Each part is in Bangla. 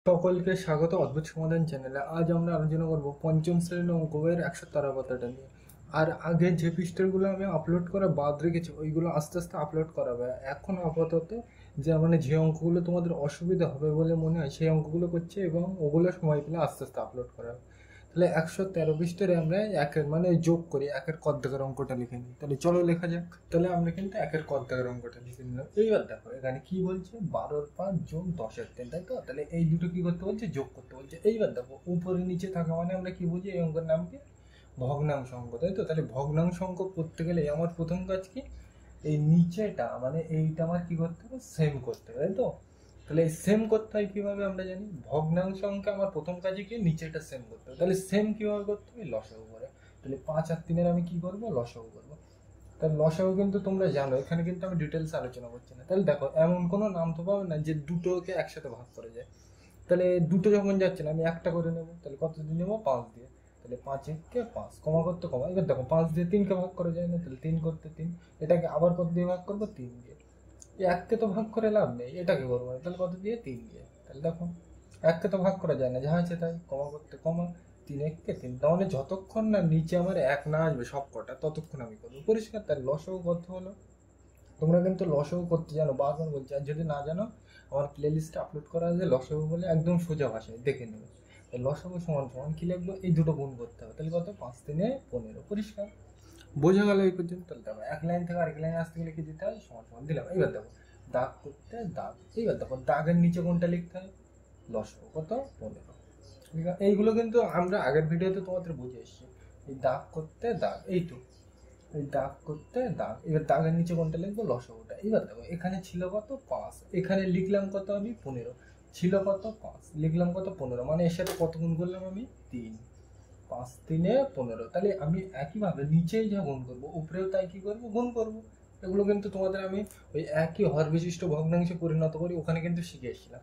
সকলকে স্বাগত অদ্ভুত সমাধান চ্যানেলে। আজ আমরা আলোচনা করব পঞ্চম শ্রেণীর অঙ্ক বইয়ের ১১৩ পাতাটা নিয়ে। আর আগে যে পৃষ্ঠাগুলো আমি আপলোড করা বাদ রেখেছি ওইগুলো আস্তে আস্তে আপলোড করাবে। এখন আপাতত যে অঙ্কগুলো তোমাদের অসুবিধা হবে বলে মনে হয় সেই অঙ্কগুলো করছে, এবং ওগুলো সময় পেলে আস্তে আস্তে আপলোড করা হবে। তাহলে ১১৩ পৃষ্ঠারে আমরা একের যোগ করি, একের ক দাগের অঙ্কটা লিখে নিই। তাহলে চলো লেখা যাক। তাহলে আমরা কিন্তু একের ক দাগের অঙ্কটা লিখে নিলাম। এইবার দেখো এখানে কি বলছে, ১২-৫ যোগ ১০-৩, তাই তো? তাহলে এই দুটো কি করতে বলছে, যোগ করতে বলছে। এইবার দেখো উপরে নিচে থাকা মানে আমরা কি বুঝি, এই অঙ্কের নাম কি, ভগ্নাংশ অঙ্ক, তাই তো? তাহলে ভগ্নাংশ অঙ্ক করতে গেলে আমার প্রথম কাজ কি, এই নিচেটা মানে এইটা আমার কি করতে হবে, সেম করতে হবে, তাই তো? তাহলে এই সেম করতে হয় কিভাবে আমরা জানি, ভগ্নাংশ অঙ্কে আমার প্রথম কাজে কি, নিচেটা সেম করতে হবে। তাহলে সেম কিভাবে করতে হবে, লসাগু করে। তাহলে ৫ আর ৩-এর আমি কি করবো, লসাগু করবো। তাহলে লসাগু কিন্তু তোমরা জানো, এখানে কিন্তু আমি ডিটেলস আলোচনা করছি না। তাহলে দেখো এমন কোনো নাম তো পাবে না যে দুটোকে একসাথে ভাগ করে যায়। তাহলে দুটো যখন যাচ্ছে না, আমি একটা করে নেবো। তাহলে কত দিয়ে নেবো, ৫ দিয়ে। তাহলে ৫ একে ৫, কমা করতে কমা। এবার দেখো ৫ দিয়ে ৩কে ভাগ করা যায় না, তাহলে ৩ করতে ৩। এটাকে আবার কত দিয়ে ভাগ করবো, ৩ দিয়ে। এই এককে তো ভাগ করে লাভ নেই, এটাকে করবো না। তাহলে কত দিয়ে, ৩ দিয়ে। তাহলে দেখো এককে তো ভাগ করা যায় না, যা আছে তাই, কমা করতে কমা। ৩ একে ৩, তার মানে যতক্ষণ না নিচে আমার এক না আসবে সব কটা, ততক্ষণ আমি করবো। পরিষ্কার? তার লসাগু কত হলো। তোমরা কিন্তু লসাগু করতে জানো, বারবার বলছি। আর যদি না জানো, আমার প্লে লিস্টে আপলোড করা আছে লসাগু বলে, একদম সোজা ভাষায় দেখে নেবে। লসাগু সমান সমান কি লিখবো, এই দুটো গুণ করতে হবে। তাহলে কত, ৫ 3 ১৫। পরিষ্কার? বোঝা গেল এই পর্যন্ত? তাহলে দেখো এক লাইন থেকে আরেক লাইন আসতে গেলে কি দিতে হয়, সমান সমান দিলাম। এইবার দেখো দাগ করতে দাগ। এইবার দেখো দাগের নিচে কোনটা লিখতে হয়, লসাগু কত, ১৫। ঠিক আছে? এইগুলো কিন্তু আমরা আগের ভিডিওতে তোমাদের বুঝে এসেছি। এই দাগ করতে দাগ, এইটুকু। এই দাগ করতে দাগ। এবার দাগের নিচে কোনটা লিখবো, লসাগুটা। এবার দেখো এখানে ছিল কত, ৫। এখানে লিখলাম কত আমি, ১৫। ছিল কত, ৫, লিখলাম কত, ১৫। মানে এর সাথে কত গুণ করলাম আমি, ৩। ৫ 3 ১৫। তাহলে আমি একইভাবে নিচেই যা গুণ করবো, উপরেও তাই কি করবো, গুণ করবো। এগুলো কিন্তু তোমাদের আমি ওই একই হর বিশিষ্ট ভগ্নাংশে পরিণত করি, ওখানে কিন্তু শিখে এসেছিলাম।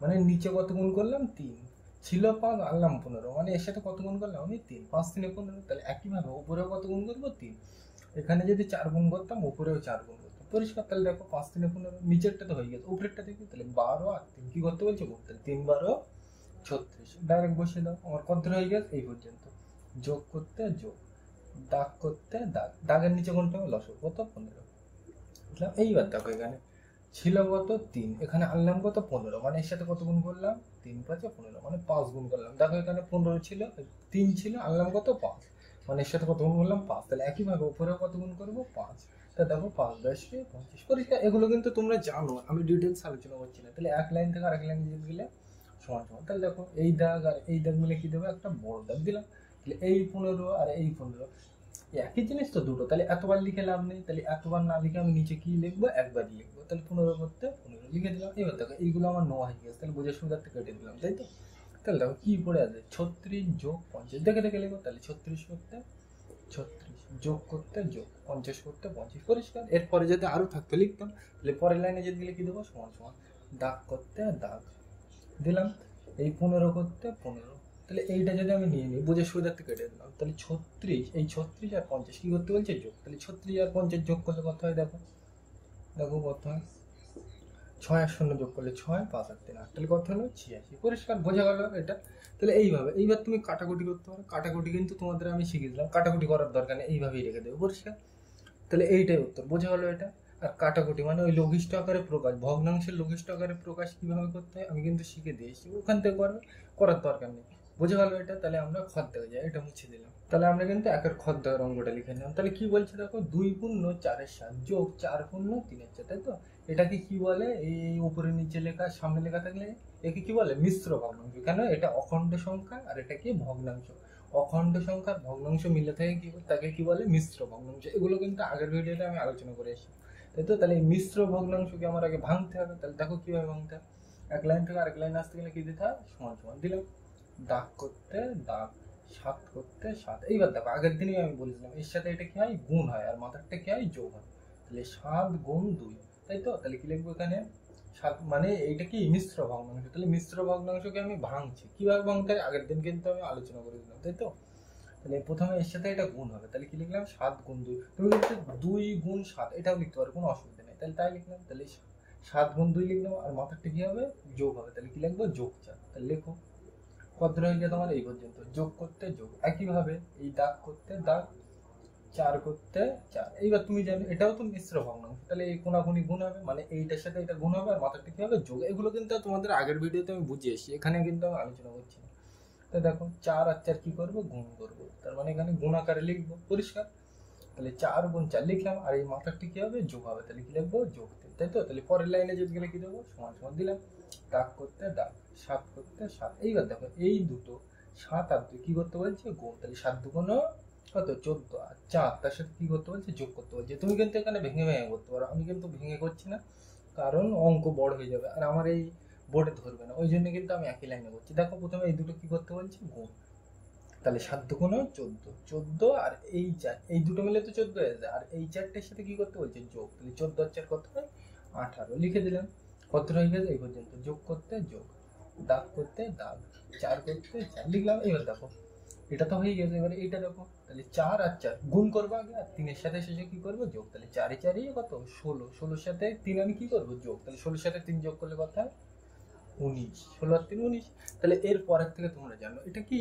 মানে নিচে কত গুণ করলাম, ৩। ছিল ৫, আনলাম ১৫। মানে এর সাথে কত গুণ করলাম আমি, ৩। ৫ 3 ১৫। তাহলে একইভাবে উপরেও কত গুণ করবো, ৩। এখানে যদি ৪ গুণ করতাম, উপরেও ৪ গুণ করতাম। পরিষ্কার? তাহলে দেখো ৫ 3 ১৫, নিচেরটা তো হয়ে গেছে, উপরেরটা দেখি। তাহলে ১২ আর ৩ কি করতে বলছে, গুণ। তাহলে ৩ 12 ৩৬। ডাইরেক্ট বসিয়ে দাও, আমার কত হয়ে গেছে, এই পর্যন্ত। যোগ করতে যোগ, দাগ করতে দাগ। দাগের নিচে কোনটা হবে, লসাগু কত, ১৫। বুঝলাম? এইবার দেখো এখানে ছিল কত, ৩। এখানে আনলাম কত, ১৫। মানে এর সাথে কত গুণ করলাম, ৩ ৫ ১৫। মানে ৫ গুণ করলাম। দেখো এখানে ১৫ ছিল, ৩ ছিল, আনলাম কত, ৫। মানে এর সাথে কত গুণ করলাম, ৫। তাহলে একইভাবে উপরেও কত গুণ করবো, ৫। তা দেখো ৫ 10 কে ২৫। পরিষ্কার? এগুলো কিন্তু তোমরা জানো, আমি ডিটেলস আলোচনা করছি না। তাহলে এক লাইন থেকে আরেক লাইন দিয়ে দিলে সমান সমান। তাহলে দেখো এই দাগ আর এই দাগ মিলে কি দেবো, একটা বড় দাগ দিলাম। তাহলে এই ১৫ আর এই ১৫ একই জিনিস তো দুটো। তাহলে এতবার লিখে লাভ নেই। তাহলে এতবার না লিখে আমি নিচে কি লিখবো, একবারই লিখবো। তাহলে ১৫ করতে ১৫ লিখে দিলাম। এবার দেখো এইগুলো আমার নো হয়ে গেছে, তাহলে বোঝার সুবিধার্থে কেটে দিলাম, তাই তো? তাহলে দেখো কি পড়ে আছে, ৩৬ যোগ ৫০। দেখে দেখে লিখবো। তাহলে ৩৬ করতে ৩৬, যোগ করতে যোগ, ৫০ করতে ৫০। পরিষ্কার? এরপরে যদি আরো থাকতো লিখতাম। তাহলে পরের লাইনে যদি লিখে দেবো, সমান সমান দাগ করতে দাগ দিলাম। এই ১৫ করতে ১৫। তাহলে এইটা যদি আমি নিয়ে নিই, বুঝে সুবিধার্থে কেটে দিলাম। তাহলে ৩৬, এই ৩৬ আর ৫০ কি করতে বলছে, যোগ। তাহলে ৩৬ আর ৫০ যোগ করলে কত হয়, দেখো দেখো কত হয়, ৬ আর ০ যোগ করলে ৬, ৫ আর ৩ ৮। তাহলে কত হলো, ৮৬। পরিষ্কার? বোঝা গেল এটা? তাহলে এইভাবে এইবার তুমি কাটাকুটি করতে পারো। কাটাকুটি কিন্তু তোমাদের আমি শিখিয়ে দিলাম, কাটাকুটি করার দরকার নেই, এইভাবেই রেখে দেবে। পরিষ্কার? তাহলে এইটাই উত্তর। বোঝা গেল এটা? আর কাটাকুটি মানে ওই লঘিষ্ঠ আকারে প্রকাশ, ভগ্নাংশের লঘিষ্ঠ আকারে প্রকাশ কিভাবে করতে হয় আমি কিন্তু শিখে দিয়েছি, ওখান থেকে করবে, করার দরকার নেই। বোঝা গেল এটা? তাহলে আমরা খত দেখে যাই, এটা মুছে দিলাম। তাহলে আমরা কিন্তু একের খত দেওয়ার অঙ্কটা লিখে নিলাম। তাহলে কি বলছে দেখো, ২ গুণ ৪ এর ৭ যোগ ৪ গুণ ৩-এর ৪, তাই তো? এটাকে কি বলে, এই উপরে নিচে লেখা সামনে লেখা থাকলে একে কি বলে, মিশ্র ভগ্নাংশ। কেন, এটা অখণ্ড সংখ্যা আর এটা কি, ভগ্নাংশ। অখণ্ড সংখ্যার ভগ্নাংশ মিলে থাকে কি, তাকে কি বলে, মিশ্র ভগ্নাংশ। এগুলো কিন্তু আগের ভিডিওতে আমি আলোচনা করে এসেছি, তাই তো? তাহলে এই মিশ্র ভগ্নাংশকে আমার আগে ভাঙতে হবে। তাহলে দেখো কিভাবে ভাঙতে হবে, এক লাইন থেকে আরেক লাইন আসতে গেলে কি দিতে হয়, সমান সমান দিলাম। দাগ করতে দাগ, ৭ করতে ৭। এইবার দেখো আগের দিনই আমি বলেছিলাম এর সাথে এটা কি হয়, গুণ হয়, আর মাথারটা কি হয়, যোগ হয়। তাহলে ৭ গুণ ২, তাই তো? তাহলে কি লিখবো এখানে, ৭। মানে এইটা কি, মিশ্র ভগ্নাংশ। তাহলে মিশ্র ভগ্নাংশকে আমি ভাঙছি, কিভাবে ভাঙতে হয় আগের দিন কিন্তু আমি আলোচনা করে দিলাম, তাই তো? তাহলে প্রথমে এর সাথে এটা গুণ হবে। তাহলে কি লিখলাম, ৭ গুণ ২। তুমি কিন্তু ২ গুণ ৭ এটাও লিখতে পারো, কোনো অসুবিধা নেই। তাহলে তাই লিখলাম। তাহলে 7 গুণ 2 লিখলাম, আর মাথারটা কি হবে যোগ হবে, তাহলে কি লিখবো যোগ 4। তাহলে লেখো কত রয়ে গেল তোমার এই পর্যন্ত, যোগ করতে যোগ, একইভাবে এই দাগ করতে দাগ, 4 করতে 4। এইবার তুমি জানো এটাও তো মিশ্র ভগ্নাংশ, তাহলে এই কোনাকুনি গুণ হবে, মানে এইটার সাথে এটা গুণ হবে আর মাথাটা কি হবে যোগ। এগুলো কিন্তু তোমাদের আগের ভিডিওতে আমি বুঝিয়ে এসেছি, এখানে কিন্তু আমি আলোচনা করছি না। তো দেখো 4 আর 4 কি করবো গুণ করবো, তার মানে এখানে গুণ আকারে লিখবো, পরিষ্কার। তাহলে 4 গুণ 4 লিখলাম, আর এই মাথারটি কি হবে যোগ হবে, তাহলে কি লিখবো যোগ 3, তাই তো। তাহলে পরের লাইনে যদি গেলে কি দেবো সমান সমান দিলাম, দাগ করতে দাগ, 7 করতে 7। এইবার দেখো এই দুটো 7 আর 2 কি করতে বলছে গুণ, তাহলে 7 দুগুণ কত 14, আর 4 তার সাথে কি করতে বলছে যোগ করতে বলছে। তুমি কিন্তু এখানে ভেঙে ভেঙে করতে পারো, আমি কিন্তু ভেঙে করছি না, কারণ অঙ্ক বড় হয়ে যাবে আর আমার এই বোর্ডে ধরবে না, ওই জন্য কিন্তু আমি একই লাইনে করছি। দেখো প্রথমে এই দুটো কি করতে বলছে গুণ, তাহলে 7 দুগুণ 14, 14 আর এই 4, এই দুটো মিলে তো 14 হয়ে যায়, আর এই 4টের সাথে কি করতে বলছে যোগ, তাহলে 14 আর 4 কত হয় 18 লিখে দিলাম। কত হয়ে গেছে এই পর্যন্ত, যোগ করতে যোগ, দাগ করতে দাগ, 4 করতে 4 লিখলাম। এবার দেখো এটা তো হয়ে গেছে, এবারে এইটা দেখো, তাহলে 4 আর 4 গুণ করবো আগে, আর 3 এর সাথে শেষে কি করবো যোগ, তাহলে 4 এ 4 কত 16, 16 সাথে 3 আমি কি করবো যোগ, তাহলে 16 সাথে 3 যোগ করলে কত হয় 19, 16 আর 3 19। তাহলে এর পরের থেকে তোমরা জানো এটা কি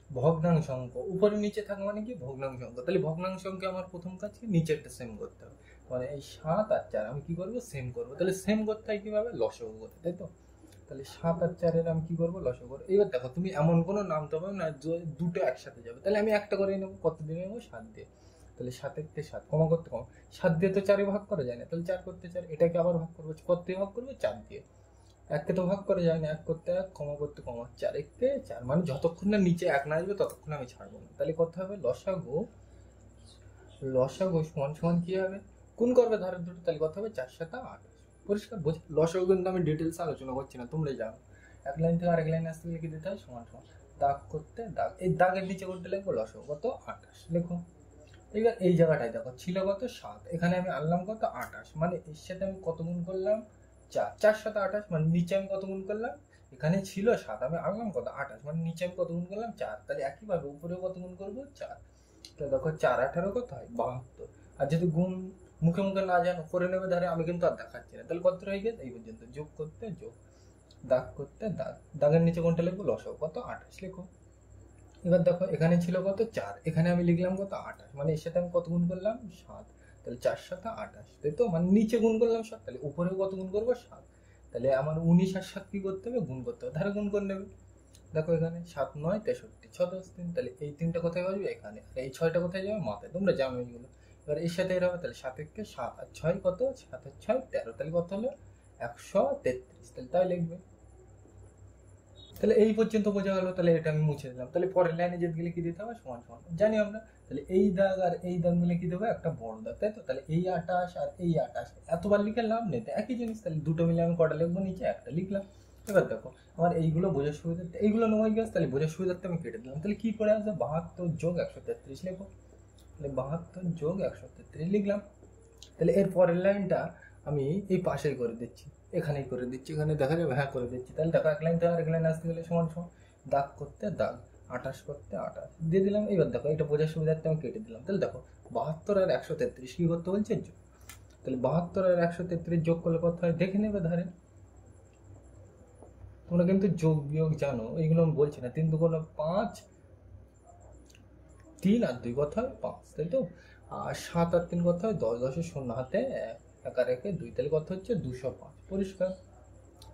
ভগ্নাংশ অঙ্ক, উপরে নিচে থাকা মানে কি ভগ্নাংশ অঙ্ক। তাহলে ভগ্নাংশ অঙ্কে আমার প্রথম কাজ কি নিচেরটা সেম করতে হবে, মানে এই 7 আর 4 আমি কি করবো সেম করবো। তাহলে সেম করতে হয় কিভাবে, লসাগু করতে, তাই তো। তাহলে 7 আর 4 এর আমি কি করবো লসাগু করবো। এবার দেখো তুমি এমন কোনো নামতে হবে না যে দুটো একসাথে যাবে, তাহলে আমি একটা করে নেবো, কত দিয়ে নেবো 7 দিয়ে। তাহলে 7 তে 7 কমা করতে কমা, 7 দিয়ে তো 4 ভাগ করা যায় না, তাহলে 4 করতে 4, এটাকে আবার ভাগ করবো, কত দিয়ে ভাগ করবো 4 দিয়ে। এককে তো ভাগ করা যায় না, 1 করতে 1 কমা করতে কমা, 4 একে 4, মানে যতক্ষণ না নিচে 1 না আসবে ততক্ষণ আমি ছাড়বো না। তাহলে কত হবে লসাগু, লসাগু সমান সমান কি হবে কোন করবে ধারের দুটো, তাহলে কত হবে 4 7 8। পরিষ্কার বোঝ, লসাগু কিন্তু আমি ডিটেলস আলোচনা করছি না, তোমরা জানো এক লাইন থেকে আরেক লাইন আসতে লিখে দিতে হয় সমান সমান, দাগ করতে দাগ, এই দাগের নিচে করতে লিখবো লসাগু কত 28 লেখো। এবার এই জায়গাটায় দেখো ছিল কত 7, এখানে আমি আনলাম কত 28, মানে এর সাথে আমি কত গুণ করলাম 4, 4 7 28, মানে নিচে আমি কত গুণ করলাম, এখানে ছিল 7 আমি আনলাম কত 28, মানে নিচে আমি কত গুণ করলাম 4, তাহলে একইভাবে উপরে কত গুণ করবো 4। তাহলে দেখো 4 18 কত হয় 72। আর যদি গুণ মুখে মুখে না জানো করে নেবে ধারে, আমি কিন্তু আর দেখাচ্ছি না। তাহলে কত হয়ে গেছে এই পর্যন্ত, যোগ করতে যোগ, দাগ করতে দাগ, দাগের নিচে কোনটা লিখবো লসাগু কত 28 লিখো। এবার দেখো এখানে ছিল কত 4, এখানে আমি লিখলাম কত 28, মানে এর সাথে আমি কত গুণ করলাম 7, তাহলে 4 7 28, তাই তো। মানে নিচে গুণ করলাম 7, তাহলে উপরেও কত গুণ করবো 7, তাহলে আমার 19 আর 7 কি করতে হবে গুণ করতে হবে, ধারে গুণ করে নেবে। দেখো এখানে 7 9 63, 6 10 3, তাহলে এই 3টা কোথায় আসবে এখানে, আর এই 6টা কোথায় যাবে মাথায়, তোমরা জানো এইগুলো। এবার এর সাথে এর হবে, তাহলে 7 একে 7 আর 6 কত, 7 আর 6 13, তাহলে কত হলো 133, তাহলে তাই লিখবে। তাহলে এই পর্যন্ত বোঝা গেল, তাহলে এটা আমি মুছে দিলাম। তাহলে পরের লাইনে যেতে গেলে কি দিতে হবে সমান সমান জানি আমরা, তাহলে এই দাগ আর এই দাগ মিলে কি দেবো একটা বড় দাগ, তাই তো। তাহলে এই 28 আর এই 28 এতবার লিখে লাভ নেই, একই জিনিস, তাহলে দুটো মিলে আমি কটা লিখবো নিচে একটা লিখলাম। এবার দেখো আমার এইগুলো বোঝার সুবিধার্থে, এইগুলো নয় গেছে, তাহলে বোঝার সুবিধার্থে আমি কেটে দিলাম। তাহলে কি করে আসবে 72 যোগ 133 লিখবো, তাহলে 72 যোগ 133 লিখলাম। তাহলে এর পরের লাইনটা আমি এই পাশেই করে দিচ্ছি, এখানেই করে দিচ্ছি, এখানে দেখা যাবে হ্যাঁ করে দিচ্ছি। তাহলে দেখো এক লাইন থেকে আরেক লাইন আসতে গেলে সমান সমান, দাগ করতে দাগ, 28 করতে 28 দিয়ে দিলাম। এবার দেখো এটা বোঝার সুবিধার্থে আমি কেটে দিলাম। তাহলে দেখো 72 আর 133 কি করতে বলছে যোগ, তাহলে 72 আর 133 যোগ করলে কত হয় দেখে নেবে ধারে। তোমরা কিন্তু যোগ বিয়োগ জানো, এইগুলো আমি বলছি না। 3 2 5, 3 আর 2 কত হয় 5, তাই তো। আর 7 আর 3 কত হয় 10, 10 শূন্য হাতে 1 আর 1 2, তাহলে কত হচ্ছে 205, পরিষ্কার।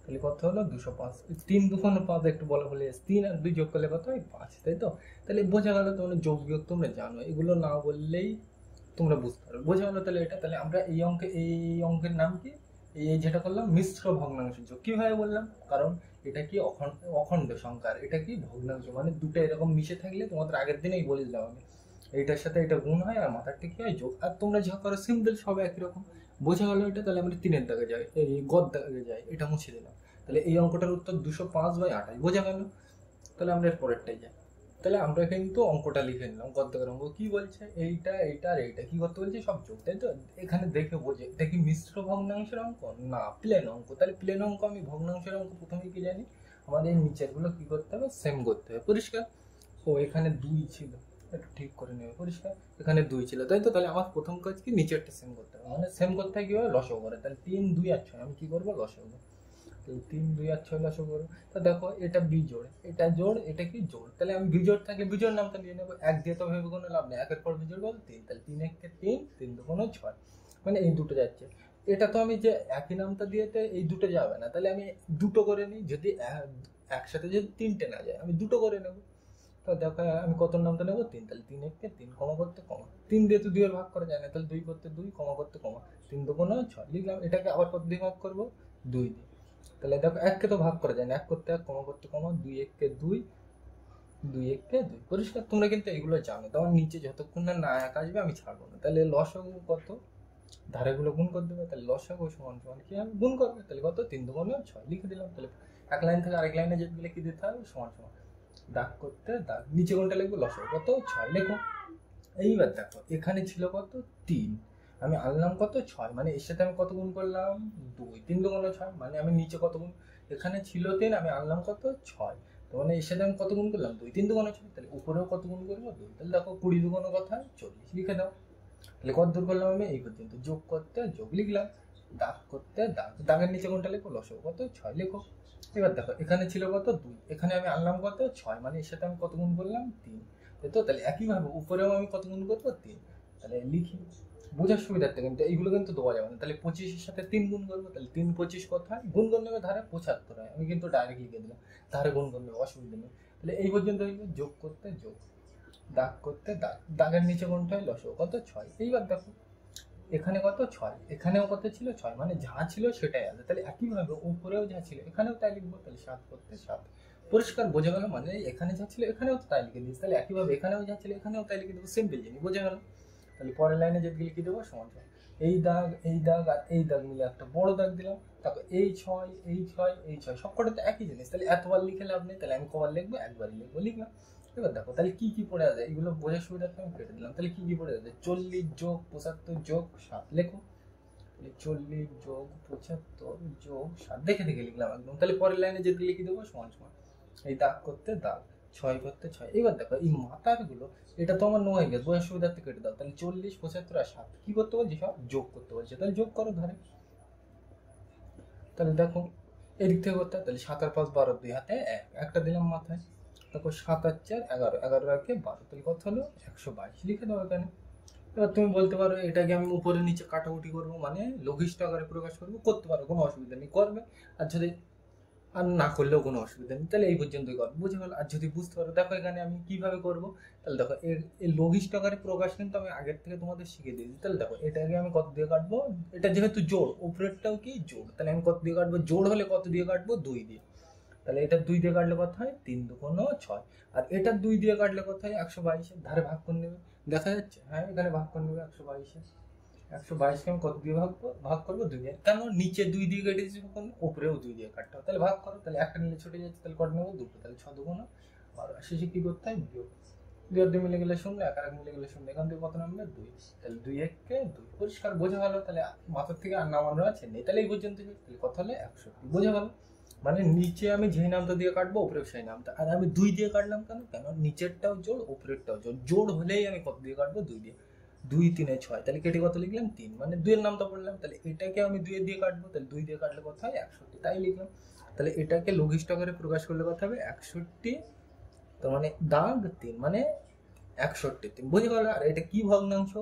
তাহলে কত হলো 205, 3 2 5 একটু বলে বলে 3 আর 2 যোগ করলে কত হয় 5, তাই তো। তাহলে বোঝা গেল তোমরা যোগ বিয়োগ তোমরা জানো, এগুলো না বললেই তোমরা বুঝতে পারবে। বোঝা গেলো তাহলে এটা। তাহলে আমরা এই অঙ্কে, এই অঙ্কের নাম কি, এই যেটা করলাম মিশ্র ভগ্নাংশ যোগ। কিভাবে বললাম, কারণ এটা কি অখণ্ড সংখ্যার, এটা কি ভগ্নাংশ, মানে দুটো এরকম মিশে থাকলে তোমাদের আগের দিনেই বলে দিলাম আমি, এইটার সাথে এটা গুণ হয় আর মাথারটা কি হয় যোগ। আর তোমরা যা করো সিম্পল সব একই রকম। বোঝা গেল এটা। তাহলে আমরা 3-এর দাগে যাই, এই গদ দাগে যাই, এটা মুছে দিলাম। তাহলে এই অঙ্কটার উত্তর 205/28, বোঝা গেল। তাহলে আমরা এর পরেরটাই যাই। তাহলে আমরা কিন্তু অঙ্কটা লিখে নিলাম, গদ্যের অঙ্ক কি বলছে, এইটা এইটা আর এইটা কি করতে বলছে সব যোগ, তাই তো। এখানে দেখে বোঝে এটা কি মিশ্র ভগ্নাংশের অঙ্ক না প্লেন অঙ্ক। তাহলে প্লেন অঙ্ক আমি ভগ্নাংশের অঙ্ক প্রথমে কি জানি, আমাদের নিচের গুলো কি করতে হবে সেম করতে হবে, পরিষ্কার। ও এখানে 2 ছিল, একটু ঠিক করে নেবে পরিষ্কার। এখানে 2 ছিল তাই তো, তাহলে আমার প্রথম কাজ কি নিচেরটা সেম করতে হবে, মানে সেম করতে হয় কীভাবে, লসাগু করে। তাহলে 3 2 আর 6 আমি কী করবো, লসাগু। তাহলে 3 2 আর 6 লসাগু করবো। তা দেখো এটা বিজোড়, এটা জোড়, এটা কি জোড়, তাহলে আমি বিজোড় থাকলে বিজোড় নামটা নিয়ে নেবো। এক দিয়ে তো ভেবে কোনো লাভ নেই, একের পর বিজোড় বল 3, তাহলে 3 1 3, 3 2 6, মানে এই দুটো যাচ্ছে। এটা তো আমি যে একই নামটা দিয়েতে এই দুটো যাবে না, তাহলে আমি দুটো করে নিই, যদি একসাথে যদি 3টে না যায় আমি দুটো করে নেবো। তো দেখো আমি কত নামটা নেবো 3, তাহলে 3 1 3, কমা করতে কমা, 3 দিয়ে তো 2 এর ভাগ করা যায় না, তাহলে 2 করতে 2, কমা করতে কমা, 3 2 6 লিখলাম। এটাকে আবার কত দিয়ে ভাগ করবো, 2 দিয়ে। তাহলে দেখো এককে তো ভাগ করা যায় না, এক করতে এক, কমা করতে কমা, 2 1 2, 2 1 2 পরিষ্কার। তোমরা কিন্তু এগুলো জানো, তোমার নিচে যতক্ষণ না এক আসবে আমি ছাড়বো না। তাহলে লসাগু কত, ধারেগুলো গুণ করে দেবে, তাহলে লসাগু সমান সমান কি হবে, গুণ করবে, তাহলে কত 3 2 6 লিখে দিলাম। তাহলে এক লাইন থেকে আরেক লাইনে যেগুলো কি দিতে হবে, সমান সমান দাগ করতে দাগ, নিচে কোনটা লিখবো, লসাগু কত 6 লেখো। এইবার দেখো এখানে ছিল কত 3, আমি আনলাম কত 6, মানে এর সাথে আমি কত গুণ করলাম 2, 3 2 6, মানে আমি নিচে কত গুণ, এখানে ছিল 3 আমি আনলাম কত 6, তো মানে এর সাথে আমি কত গুণ করলাম 2, 3 2 6, তাহলে উপরেও কত গুণ করবো 2, তাহলে দেখো 20 2 কথা 40 লিখে দাও। তাহলে কত দূর করলাম আমি, এই পর্যন্ত। যোগ করতে যোগ লিখলাম, দাগ করতে দাগ, দাগের নিচে কোনটা লিখবো, লসাগু কত 6 লেখো। এবার দেখো এখানে ছিল কত 2, এখানে আমি আনলাম কত 6, মানে এর সাথে আমি কত গুণ করলাম 3, তাই তো। তাহলে একইভাবে উপরেও আমি কত গুণ করবো 3, তাহলে লিখি বোঝার সুবিধার্থে, কিন্তু এইগুলো কিন্তু দেওয়া যাবে না। তাহলে 25-এর সাথে 3 গুণ করবো, তাহলে 3 25 কোথায়, গুণ করে নেবে ধারে 75 হয়, আমি কিন্তু ডাইরেক্ট লিখে দিলাম, ধারে গুণ করে নেবে, অসুবিধা নেই। তাহলে এই পর্যন্ত হইলো, যোগ করতে যোগ, দাগ করতে দাগ, দাগের নিচে কোনটা হয়, লসাগু কত 6। এইবার দেখো এখানে কত 6, এখানেও কত ছিল 6, মানে যা ছিল সেটাই আছে। তাহলে একইভাবে উপরেও যা ছিল এখানেও তাই লিখবো, তাহলে 7 করতে 7, পরিষ্কার বোঝা গেল। মানে এখানে যা ছিল এখানেও তাই লিখে দিস, তাহলে একইভাবে এখানেও যা ছিল এখানেও তাই লিখে দেবো, সিম্পল জিনিস, বোঝা গেল। তাহলে পরের লাইনে যেগুলো লিখে দেবো সমান সমান, এই দাগ এই দাগ আর এই দাগ মিলে একটা বড় দাগ দিলাম, তারপর এই 6 এই 6 এই 6, সবকটা তো একই জিনিস, তাহলে এতবার লিখে লাভ নেই, তাহলে আমি কবার লিখবো, একবারই লিখবো, লিখলাম। এবার দেখো তাহলে কি কি পড়ে আছে, এগুলো বোঝার সুবিধার্থে আমি কেটে দিলাম। তাহলে কি কি পড়ে আছে, 40 যোগ 75 যোগ 7 লেখো, 40 যোগ 75 যোগ 7 দেখে দেখে লিখলাম একদম। তাহলে পরের লাইনে যেগুলো লিখে দেবো সমান সমান, এই দাগ করতে দাগ, 6 করতে 6। এবার দেখো এই মাথার গুলো, এটা তো আমার নো হয়ে গেছে, বোঝার সুবিধার্থে কেটে দাও। তাহলে 40 75 আর 7 কি করতে বলছি, সব যোগ করতে বলছে, তাহলে যোগ করো ধারে। তাহলে দেখো এদিক থেকে করতে, তাহলে 7 আর 5 12, 2 হাতে 1, একটা দিলাম মাথায়। দেখো 7 আর 4 11, 11 রাখে 12, তাহলে কত হলো 122 লিখে দাও এখানে। এবার তুমি বলতে পারো এটাকে আমি উপরে নিচে কাটাকুটি করবো, মানে লঘিষ্ঠ আকারে প্রকাশ করবো, করতে পারো, কোনো অসুবিধা নেই, করবে। আর যদি আর না করলেও কোনো অসুবিধা নেই, তাহলে এই পর্যন্তই করবো, বুঝে গেল। আর যদি বুঝতে পারো, দেখো এখানে আমি কিভাবে করবো, তাহলে দেখো এর লঘিষ্ঠ আকারে প্রকাশ কিন্তু আমি আগের থেকে তোমাদের শিখিয়ে দিয়েছি। তাহলে দেখো এটাকে আমি কত দিয়ে কাটবো, এটা যেহেতু জোড়, উপরেরটাও কি জোড়, তাহলে আমি কত দিয়ে কাটবো, জোড় হলে কত দিয়ে কাটবো, 2 দিয়ে। তাহলে এটা 2 দিয়ে কাটলে কত হয়, 3 2 6, আর এটা 2 দিয়ে কাটলে কত হয়, 122, ধারে ভাগ করে নেবে, দেখা যাচ্ছে, হ্যাঁ এখানে ভাগ করে নেবে 122, 122কে আমি কত দিয়ে ভাগ করবো, 2 দিয়ে। কেন, নিচে 2 দিয়ে কেটে দিচ্ছি, কখন উপরেও 2 দিয়ে কাটতে হবে, তাহলে ভাগ করো। তাহলে একটা নিলে ছুটে যাচ্ছে, তাহলে কত নেবো, 2, তাহলে 6 2 12, শেষে কি করতে হয়, বিয়োগ, 2 আর 2 মিলে গেলে 0, 1 আর 1 মিলে গেলে 0, এখান থেকে কত নামবে 2, তাহলে 2 1 কে 2, পরিষ্কার বোঝা গেল। তাহলে মাথার থেকে আর নামানো আছে নেই, তাহলে এই পর্যন্ত, তাহলে কত হলে 61, বোঝা গেল। মানে নিচে আমি যেই নামটা দিয়ে কাটবো উপরেও সেই নামটা, আর আমি 2 দিয়ে কাটলাম কেন, কেন নিচেরটাও জোড় উপরেরটাও জোড়, জোড় হলেই আমি কত দিয়ে কাটবো, 2 দিয়ে। 2 3 6, তাহলে কেটে কত লিখলাম 3, মানে 2 এর নামটা পড়লাম, তাহলে এটাকে আমি 2 দিয়ে কাটবো, তাহলে 2 দিয়ে কাটলে কত হয় 61, তাই লিখলাম। তাহলে এটাকে লঘিষ্ঠ আকারে প্রকাশ করলে কত হবে 61, তো মানে দাগ 3, মানে 61 বুঝে গেল। আর এটা কি ভগ্নাংশ,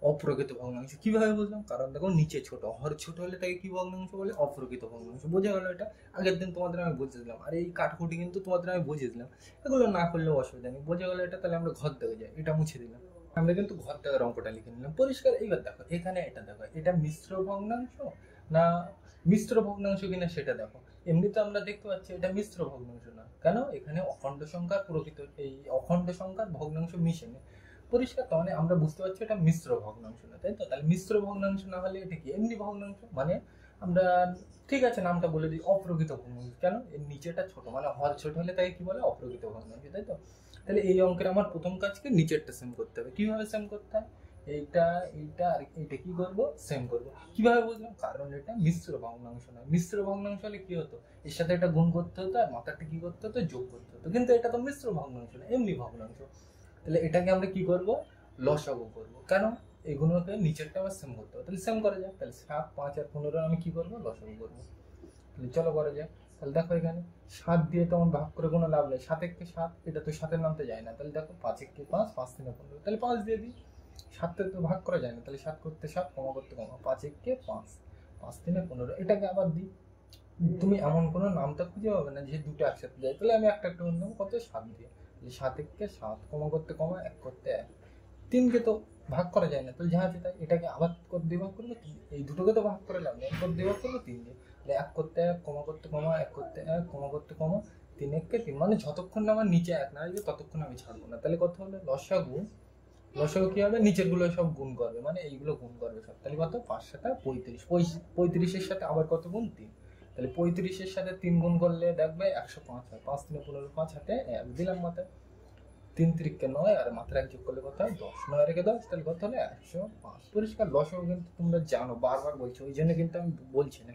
অপ্রকৃত ভগ্নাংশ। কিভাবে বুঝলাম, কারণ দেখো নিচে ছোট, হর ছোট হলে তাকে কি ভগ্নাংশ বলে, অপ্রকৃত ভগ্নাংশ, বোঝা গেল। এটা আগের দিন তোমাদের আমি বুঝিয়ে দিলাম, আর এই কাঠকুটি কিন্তু তোমাদের আমি বুঝিয়ে দিলাম, এগুলো না করলেও অসুবিধা নেই, বোঝা গেল এটা। তাহলে আমরা ঘর দেখে যাই, এটা মুছে দিলাম, আমরা কিন্তু ঘর দেখার অঙ্কটা লিখে নিলাম, পরিষ্কার। এইবার দেখো এখানে এটা দেখো, এটা মিশ্র ভগ্নাংশ না মিশ্র ভগ্নাংশ কিনা সেটা দেখো। এমনিতে আমরা দেখতে পাচ্ছি এটা মিশ্র ভগ্নাংশ না, কেন, এখানে অখণ্ড সংখ্যার প্রকৃত, এই অখণ্ড সংখ্যার ভগ্নাংশ মিশে নেই, পরিষ্কার। তার মানে আমরা বুঝতে পারছি এটা মিশ্র ভগ্নাংশ না, তাই তো। তাহলে মিশ্র ভগ্নাংশ না হলে এটা কি, এমনি ভগ্নাংশ, মানে আমরা ঠিক আছে নামটা বলে দিই অপ্রকৃত ভগ্নাংশ। কেন, এর নিচেটা ছোট, মানে হর ছোট হলে তাই কি বলে, অপ্রকৃত ভগ্নাংশ, তাই তো। তাহলে এই অঙ্কের আমার প্রথম কাজকে নিচেরটা সেম করতে হবে। কিভাবে সেম করতে হয়, এইটা এইটা আর এইটা কি করবো, সেম করবো। কিভাবে বুঝলাম, কারণ এটা মিশ্র ভগ্নাংশ নয়, মিশ্র ভগ্নাংশ হলে কি হতো, এর সাথে এটা গুণ করতে হতো আর মাথাটা কি করতে হতো, যোগ করতে হতো, কিন্তু এটা তো মিশ্র ভগ্নাংশ না, এমনি ভগ্নাংশ। তাহলে এটাকে আমরা কি করব, লসাগু করব। কেন, এগুলোকে নিচেরটা আবার সেম করতে হবে, তাহলে সেম করা যায়। তাহলে 7, 5 আর 15 আমি কি করবো, লসাগু করবো। তাহলে চলো করা যায়। তাহলে দেখো এখানে 7 দিয়ে তেমন ভাগ করে কোনো লাভ নেই, 7 একে 7, এটা তো 7-এর নামতে যায় না। তাহলে দেখো 5 একে 5, 5 3 15, তাহলে 5 দিয়ে দিই। 7তে তো ভাগ করা যায় না, তাহলে 7 করতে 7, কমা করতে কমা, 5 একে 5, 5 3 15, এটাকে আবার দিই। তুমি এমন কোনো নামটা খুঁজে পাবে না যে দুটো একসাথে যায়, তাহলে আমি একটা নেবো, কত, 7 দিয়ে। 7 একে 7, কমা করতে কমা, 1 করতে 1, 3কে তো ভাগ করা যায় না, তাহলে যা আছে তাই। এটাকে আবার দিয়ে ভাগ করবো, এই দুটোকে তো ভাগ করে লাভ নেই, 1 দিয়ে ভাগ করবো 3 দিয়ে। তাহলে 1 করতে 1, কমা করতে কমা, 1 করতে 1, কমা করতে কমা, 3 একে 3, মানে যতক্ষণ না আমার নিচে 1 না আসবে ততক্ষণ আমি ছাড়বো না। তাহলে কত হলো, লসাগু। লসাগু কি হবে, নিচের গুলো সব গুণ করবে, মানে এইগুলো গুণ করবে সব। তাহলে কত, 5 7 35, 35-এর সাথে আবার কত গুণ, 3। তাহলে 35-এর সাথে 3 গুণ করলে দেখবে 105 হয়। 5 3 15, 5 হাতে 1 দিলাম মাথায়, 3 3-কে 9, আর মাথায় 1 যোগ করলে কত হয়, 10, 9 রেখে 10, তাহলে কত হলো, 105। পরিষ্কার। লসাগু কিন্তু তোমরা জানো, বারবার বলছো, ওই জন্য কিন্তু আমি বলছি না।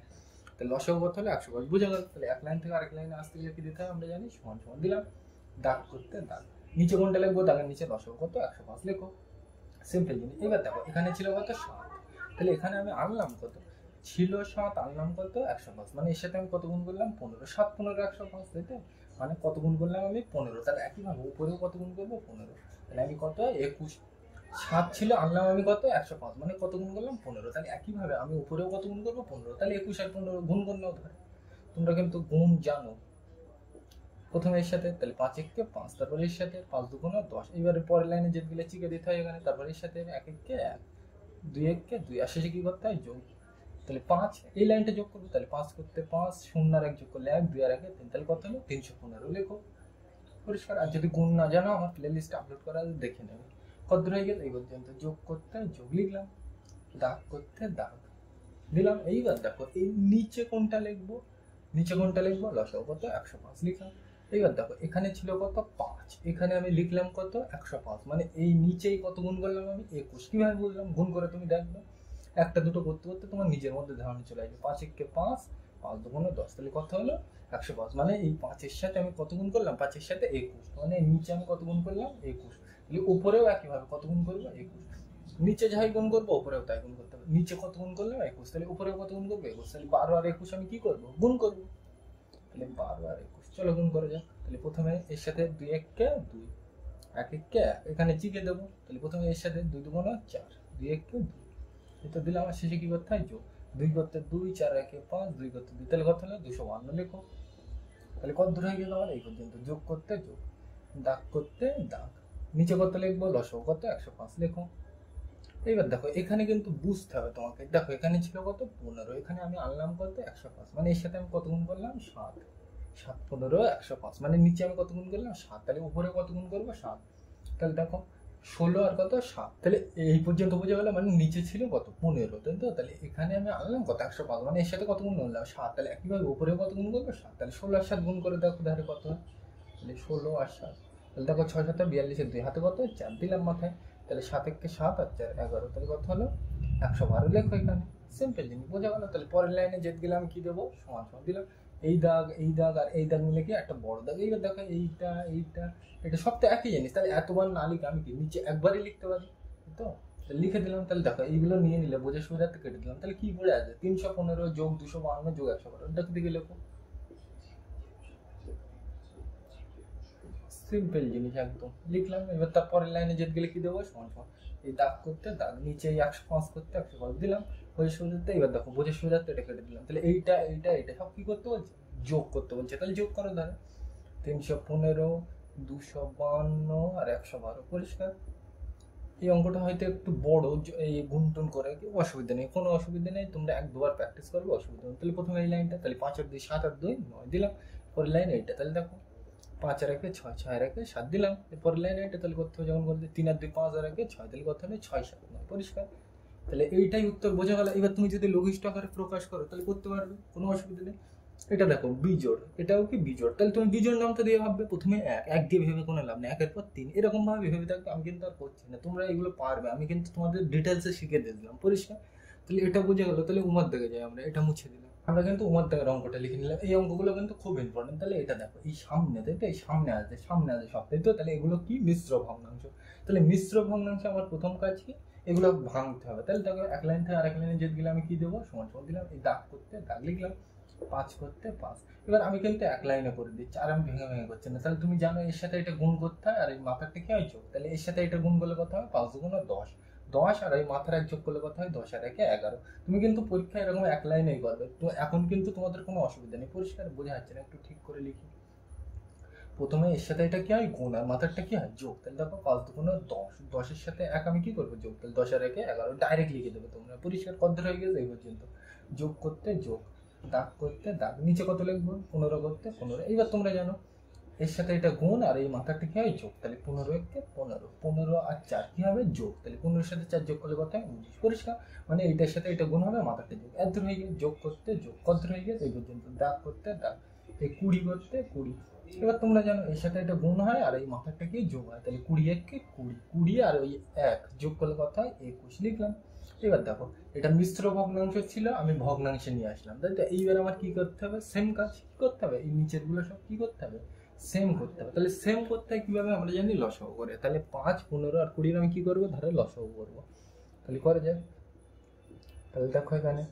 তাহলে লসাগু কত হলো, 105, বুঝে গেল। তাহলে এক লাইন থেকে আরেক লাইনে আসতে গেলে কি দিতে হয় আমরা জানি, সমান সমান দিলাম, দাগ করতে দাগ, নিচে কোনটা লিখবো, দাগের নিচে লসাগু কত, 105 লেখো। সিম্পল জিনিস। এবার দেখো এখানে ছিল কত, 7, তাহলে এখানে আমি আনলাম কত, ছিল 7, আনলাম কত, 105, মানে এর সাথে আমি কত গুণ করলাম, 15, 7 15 105, তাই তো, মানে কত গুণ করলাম আমি, 15। তাহলে একইভাবে উপরেও কত গুণ করবো, 15, তাহলে আমি কত, 21। 7 ছিল, আনলাম আমি কত, 105, মানে কত গুণ করলাম, 15। তাহলে একইভাবে আমি উপরেও কত গুণ করবো, 15, তাহলে 21 আর 15 গুণ করলেও ধরে। তোমরা কিন্তু গুণ জানো। প্রথমে এর সাথে, তাহলে 5 একে 5, তারপরে এর সাথে 5 2 10, এবারে পরের লাইনে যেগুলো চিকে দিতে হয় এখানে, তারপরে এর সাথে 1 একে 1, 2 একে 2, আর শেষে কি করতে হয়, যোগ। তাহলে 5, এই লাইনটা যোগ করবো, তাহলে 5 করতে 5, 0 আর 1 যোগ করলে 1, 2 আর 1 3, তাহলে কত হলো, 315 লেখো। পরিষ্কার। আর যদি গুণ না জানো, আমার প্লে লিস্টে আপলোড করা আছে, দেখে নেবে। কত হয়ে গেল, এই পর্যন্ত। যোগ করতে যোগ লিখলাম, দাগ করতে দাগ দিলাম। এইবার দেখো এই নিচে কোনটা লিখবো, নিচে কোনটা লিখবো, লসাগু কত, 105 লিখলাম। এইবার দেখো এখানে ছিল কত, 5, এখানে আমি লিখলাম কত, 105, মানে এই নিচেই কত গুণ করলাম আমি, 21। কিভাবে বুঝলাম, গুণ করে তুমি দেখবে, একটা দুটো করতে করতে তোমার নিজের মধ্যে ধারণা চলে আসবে। 5 একে 5, 5 2 10, তাহলে কত হলো, 105, মানে এই 5-এর সাথে আমি কত গুণ করলাম, 5-এর সাথে 21, মানে নিচে আমি কত গুণ করলাম, 21। তাহলে উপরেও একইভাবে কত গুণ করবো, 21। নিচে যাই গুণ করবো, উপরেও তাই গুণ করতে হবে। নিচে কত গুণ করলাম, 21, তাহলে উপরেও কত গুণ করবো, 21। তাহলে 12 আর 21 আমি কি করবো, গুণ করবো। তাহলে 12 আর 21, চলো গুণ করে যাক। তাহলে প্রথমে এর সাথে 2 একে 2, 1 একে 1, এখানে চিকে দেবো। তাহলে প্রথমে এর সাথে 2 2 4, 2 একে 2, এটা দিলাম। আর শেষে কি করতে হয়, যোগ। 2 করতে 2, 4 একে 5, 2 করতে 2, তাহলে কত হলো, 252 লেখো। তাহলে কত দূর হয়ে গেল আমার, এই পর্যন্ত। যোগ করতে যোগ, দাগ করতে দাগ, নিচে কত লিখবো, লসাগু কত, 105 লেখো। এইবার দেখো এখানে কিন্তু বুঝতে হবে তোমাকে। দেখো এখানে ছিল কত, 15, এখানে আমি আনলাম কত, 105, মানে এর সাথে আমি কত গুণ করলাম, 7। 7 15 105, মানে নিচে আমি কত গুণ করলাম, 7, তাহলে উপরে কত গুণ করবো, 7। তাহলে দেখো 16 আর কত, 7, তাহলে এই পর্যন্ত বুঝে গেল, মানে নিচে ছিল কত, 15, তাই তো। তাহলে এখানে আমি আনলাম কত, 105, মানে এর সাথে কত গুণ করলাম, 7, তাহলে একইভাবে উপরে কত গুণ করবো, 7। তাহলে 16 আর 7 গুণ করে দেখো ধারে কত হয়, তাহলে 16 আর 7, তাহলে দেখো 6 7 42, 2 হাতে কত, 4 দিলাম মাথায়। তাহলে 7 একে 7 আর 4 11, তাহলে কত হলো, 112 লেখো এখানে। সিম্পল জিনিস, বোঝা গেল। তাহলে পরের লাইনে যেতে গেলে আমি কি দেবো, সমান সমান দিলাম। এই দাগ এই দাগ আর এই দাগ মিলে কি একটা বড় দাগ। এইবার দেখো এইটা এইটা এটা সব তো একই জিনিস, তাহলে এতবার না লিখে আমি কি নিচে একবারই লিখতে পারি, তো লিখে দিলাম। তাহলে দেখো এইগুলো নিয়ে নিলে বোঝার সুবিধার্থে কেটে দিলাম। তাহলে কি পড়ে আছে, 315 যোগ 252 যোগ 112, এটা দিকে লেখো। সিম্পল জিনিস একদম লিখলাম। এবার তারপরের লাইনে যেতে গেলে কি দেবো, সমান সমান এই দাগ করতে দাগ, নিচে 105 করতে 105 দিলাম। বোঝার সুবিধার্থে, এবার দেখো বোঝার সুবিধার্থে এটা কেটে দিলাম। তাহলে এইটা এইটা এটা সব কি করতে বলছে, যোগ করতে বলছে। তাহলে যোগ করো, ধরো 315 252 আর 112, পরিষ্কার। এই অঙ্কটা হয়তো একটু বড়, এই গুণটুন করে কি অসুবিধা নেই, কোনো অসুবিধা নেই, তোমরা 1 2 বার প্র্যাকটিস করবে, অসুবিধা নেই। তাহলে প্রথমে এই লাইনটা, তাহলে 5 আর 2 7 আর 2 9 দিলাম। পরের লাইন এইটা, তাহলে দেখো 5 আর 1 6, 6 আর 1 7 দিলাম। পরের লাইন এইটা, তাহলে করতে হবে যখন বলতে 3 আর 2 5 আর 1 6, তাহলে করতে হবে 6 7 9, পরিষ্কার। তাহলে এইটাই উত্তর, বোঝা গেল। এবার তুমি যদি লঘিষ্ঠ আকারে প্রকাশ করো তাহলে করতে পারবে, কোনো অসুবিধা নেই। এটা দেখো বিজোড়, এটাও কি বিজোড়, তাহলে তুমি বিজোড় নামটা দিয়ে ভাববে। প্রথমে 1 1 দিয়ে ভেবে কোনো লাভ নেই, 1 পর 3 এরকম ভাবে ভেবে থাকবে। আমি কিন্তু আর করছি না, তোমরা এগুলো পারবে, আমি কিন্তু তোমাদের ডিটেলসে শিখে দিলাম, পরিষ্কার। তাহলে এটা বুঝে গেলো। তাহলে উমার দিকে যাই আমরা, এটা মুছে দিলাম। আমরা কিন্তু উমদ্দাগের অঙ্কটা লিখে নিলাম। এই অঙ্কগুলো কিন্তু খুব ইম্পর্টেন্ট। তাহলে এটা দেখো, এই সামনে, তাই তো, এই সামনে আছে সব, তাই তো। তাহলে এগুলো কি? মিশ্র ভগ্নাংশ। তাহলে মিশ্র ভগ্নাংশে আমার প্রথম কাজ কি? এগুলো ভাঙতে হবে। তাহলে দেখো, এক লাইন থেকে আরেক লাইনে যেতে গেলে আমি কি দেবো? সমান সমান দিলাম, এই দাগ করতে দাগ লিখলাম, 5 করতে 5। এবার আমি কিন্তু এক লাইনে করে দিচ্ছি, আর আমি ভেঙে ভেঙে করছি না। তাহলে তুমি জানো এর সাথে এটা গুণ করতে হয়, আর এই মাথারটা কি হয়? যোগ। তাহলে এর সাথে এটা গুণ করলে কত হয়? 5 গুণ 10, 10 আর এই মাথার এক যোগ করলে কত হয়? 10 আর 1 11। তুমি কিন্তু পরীক্ষায় এরকম এক লাইনেই করবে তো, এখন কিন্তু তোমাদের কোনো অসুবিধা নেই। পরিষ্কার বোঝা যাচ্ছে না? একটু ঠিক করে লিখি। প্রথমে এর সাথে এটা কি হয়? গুণ, আর মাথারটা কি হয়? যোগ। তাহলে দেখো 5 দুগুণে 10, 10-এর সাথে 1 আমি কি করবো? যোগ। তাহলে 10 আর 1 11, ডাইরেক্ট লিখে দেবে তোমরা। পরিষ্কার কদ্দূর হয়ে গেছে এই পর্যন্ত? যোগ করতে যোগ, দাগ করতে দাগ, নিচে কত লিখবো? 15 করতে 15। এইবার তোমরা জানো এর সাথে এটা গুণ, আর এই মাথারটা কি হয়? যোগ। তাহলে 15 কে 15, 15 আর 4 কি হবে? যোগ। তাহলে 15-এর সাথে 4 যোগ করলে কত হয়? 19। পরিষ্কার? মানে এইটার সাথে এটা গুণ হবে, মাথারটা যোগ। এত হয়ে গেছে। যোগ করতে যোগ, কদ্দূর হয়ে গেছে এই পর্যন্ত? দাগ করতে দাগ, এই 20 করতে 20। এবার তোমরা জানো এর সাথে এটা গুণ হয়, আর এই মাথারটা কি? যোগ হয়। তাহলে 20 কে 20, 20 আর ওই 1 যোগ করলে কত হয়? 21 লিখলাম। এবার দেখো, এটা মিশ্র ভগ্নাংশ ছিল, আমি ভগ্নাংশে নিয়ে আসলাম, তাই তো। এইবার আমার কি করতে হবে? সেম কাজ কি করতে হবে? এই নিচের গুলো সব কি করতে হবে? সেম করতে হবে। তাহলে সেম করতে হয় কিভাবে? আমরা জানি লসাগু করে। তাহলে 5, 15 আর 20 আমি কি করবো? ধারে লসাগু করবো। তাহলে করা যায়। তাহলে দেখো এখানে,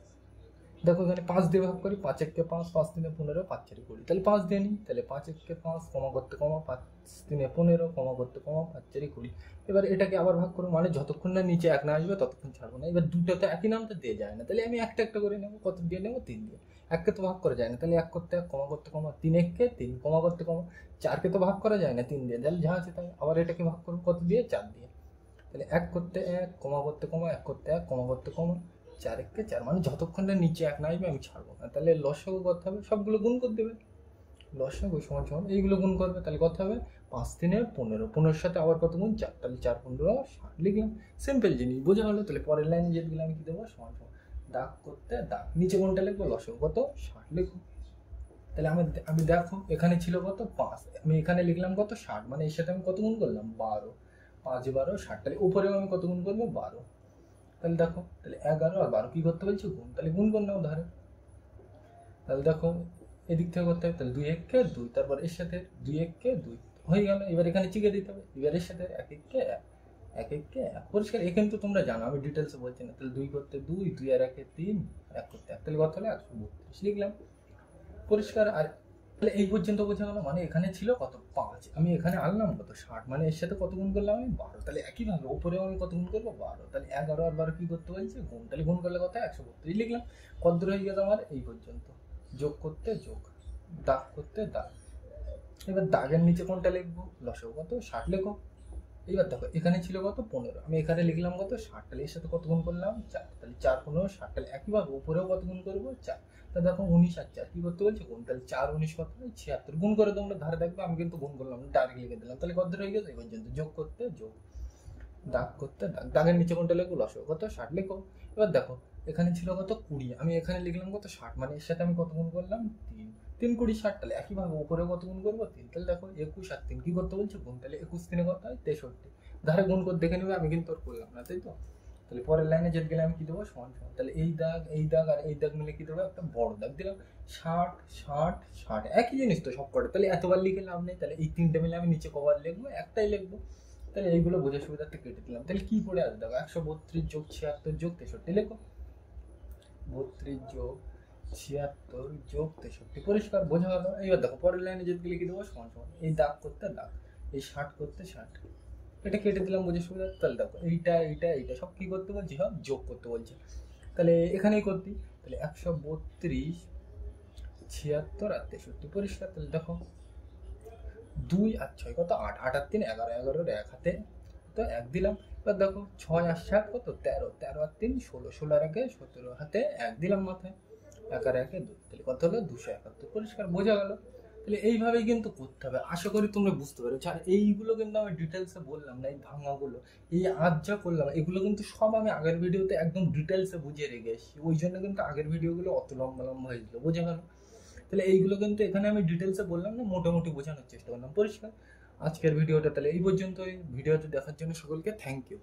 দেখো এখানে 5 দিয়ে ভাগ করি, 5 1 কে 5, 5 3 15, 5 4 20। তাহলে 5 দিয়ে নিই, তাহলে 5 1 কে 5, কমা করতে কমা, 5 3 15, কমা করতে কমা, 5 4 20। এবার এটাকে আবার ভাগ করবো, মানে যতক্ষণ না নিচে 1 না আসবে ততক্ষণ ছাড়বো না। এবার দুটোতে একই নাম তো দিয়ে যায় না, তাহলে আমি একটা একটা করে নেবো। কত দিয়ে নেবো? 3 দিয়ে। 1 কে তো ভাগ করা যায় না, তাহলে 1 করতে 1, কমা করতে কমা, 3 1 কে 3, কমা করতে কমা। 4 কে তো ভাগ করা যায় না 3 দিয়ে, তাহলে যা আছে তাই। আবার এটাকে ভাগ করবো কত দিয়ে? 4 দিয়ে। তাহলে 1 করতে 1, কমা করতে কমা, 1 করতে 1, কমা করতে কমা, 4 1 কে 4, মানে যতক্ষণ না নিচে 1 না আসবে আমি ছাড়বো না। তাহলে লসাগু করতে হবে, সবগুলো গুণ করে দেবে। লসাগু সমান সমান এইগুলো গুণ করবে, তাহলে কত হবে? 5 3 15, 15-এর সাথে আবার কত গুণ? 4, তাহলে 4 15 60 লিখলাম। সিম্পল জিনিস, বোঝা গেলো? তাহলে পরের লাইনে যেতে গেলে আমি কি দেবো? সমান সমান, দাগ করতে দাগ, নিচে কোনটা লিখবো? লসাগু কত? 60 লিখবো। তাহলে আমি দেখো এখানে ছিল কত? 5, আমি এখানে লিখলাম কত? 60, মানে এর সাথে আমি কত গুণ করলাম? 12, 5 12 60। তাহলে উপরেও আমি কত গুণ করবো? 12। তাহলে দেখো, তাহলে 11 আর 12 কি করতে বলছে? গুণ। তাহলে গুণ করে নাও ধারে। তাহলে দেখো এদিক থেকে করতে হবে, তাহলে 2 1 কে 2, তারপর এর সাথে 2 1 কে 2 হয়ে গেল। এবার এখানে চিকে দিতে হবে, এবার এর সাথে 1 1 কে 1, 1 1 কে 1। পরিষ্কার? এখানে তো তোমরা জানো, আমি ডিটেলসে বলছি না। তাহলে 2 করতে 2, 2 আর 1 এ 3, 1 করতে 1, তাহলে কত হলো? 132 লিখলাম। পরিষ্কার? আর তাহলে এই পর্যন্ত বোঝা গেল। মানে এখানে ছিল কত? 5, আমি এখানে আনলাম কত? 60, মানে এর সাথে কত গুণ করলাম আমি? 12। তাহলে একইভাবে উপরেও আমি কত গুণ করবো? 12। তাহলে 11 আর 12 কি করতে বলছে? গুণ। তাহলে গুণ করলে কত? 132 লিখলাম। কত দূর হয়ে গেল আমার? এই পর্যন্ত। যোগ করতে যোগ, দাগ করতে দাগ। এবার দাগের নিচে কোনটা লিখবো? লসাগু কত? 60 লেখো। এবার দেখো এখানে ছিল কত? 15, আমি এখানে লিখলাম কত? 60। তাহলে এর সাথে কত গুণ করলাম? 4, তাহলে 4 15 60। তাহলে একইভাবে উপরেও কত গুণ করবো? 4। তাহলে দেখো 19 আর 4 কি করতে বলছে? গুণ। তাহলে 4 19 কত হয়? 76। গুণ করে তোমরা ধারে দেখবে, আমি কিন্তু গুণ করলাম, ডাইরেক্ট লিখে দিলাম। তাহলে কত হয়ে গেছে এই পর্যন্ত? যোগ করতে যোগ, দাগ করতে দাগ, দাগের নিচে কোনটা লিখবো? লসাগু কত? 60 লিখো। এবার দেখো এখানে ছিল কত? 20, আমি এখানে লিখলাম কত? 60, মানে এর সাথে আমি কত গুণ করলাম? 3, 3 20 60। তাহলে একইভাবে উপরে কত গুণ করবো? 3। তাহলে দেখো 21 আর 3 কি করতে বলছে? গুণ। তাহলে 21 3 কত হয়? 63। ধারে গুণ করে দেখে নেবে, আমি কিন্তু আর করলাম না, তাই তো। তাহলে পরের লাইনে যেতে গেলে আমি কি দেবো? সমান সমান। তাহলে এই দাগ আর এই দাগ মিলে কি দেবো? একটা বড় দাগ দিলাম। 60 60 60, একই জিনিস তো সব কটা। তাহলে এতবার লিখে লাভ নেই। তাহলে এই 3টে মিলে আমি নিচে কবার লিখবো? একটাই লিখবো। তাহলে এইগুলো বোঝার সুবিধার্থে কেটে দিলাম। তাহলে কি পড়ে আসবে? দেখো 132 যোগ 76 যোগ 63 লেখো। 32 যোগ 76 যোগ 63। পরিষ্কার? বোঝা গেল? এইবার দেখো পরের লাইনে যেতে গেলে কি দেবো? সমান সমান, এই দাগ করতে দাগ, এই 60 করতে 60। এটা কেটে দিলাম বোঝার সুবিধা। তাহলে দেখো এইটা এইটা এইটা সব কি করতে বলছি? সব যোগ করতে বলছে। তাহলে এখানেই করতি। তাহলে 132 76 আর 63। পরিষ্কার? তাহলে দেখো 2 আর 6 কত? 8, 8 আর 3 11, 11 এক হাতে তো 1 দিলাম। এবার দেখো 6 আর 7 কত? 13, 13 আর 3 16, 16 আর 1 17, হাতে 1 দিলাম মাথায়, 1 আর 1 2। তাহলে কত হলো? 271। পরিষ্কার? বোঝা গেল? তাহলে এইভাবেই কিন্তু করতে হবে। আশা করি তোমরা বুঝতে পেরেছো। আর এইগুলো কিন্তু আমি ডিটেলসে বললাম না, এই ভাঙাগুলো, এই আজ যা করলাম এগুলো কিন্তু সব আমি আগের ভিডিওতে একদম ডিটেলসে বুঝিয়ে রেখে এসেছি। ওই জন্য কিন্তু আগের ভিডিওগুলো অত লম্বা লম্বা হয়েছিল। বোঝা গেল? তাহলে এইগুলো কিন্তু এখানে আমি ডিটেলসে বললাম না, মোটামুটি বোঝানোর চেষ্টা করলাম। পরিষ্কার? আজকের ভিডিওটা তাহলে এই পর্যন্তই। ভিডিওটা দেখার জন্য সকলকে থ্যাংক ইউ।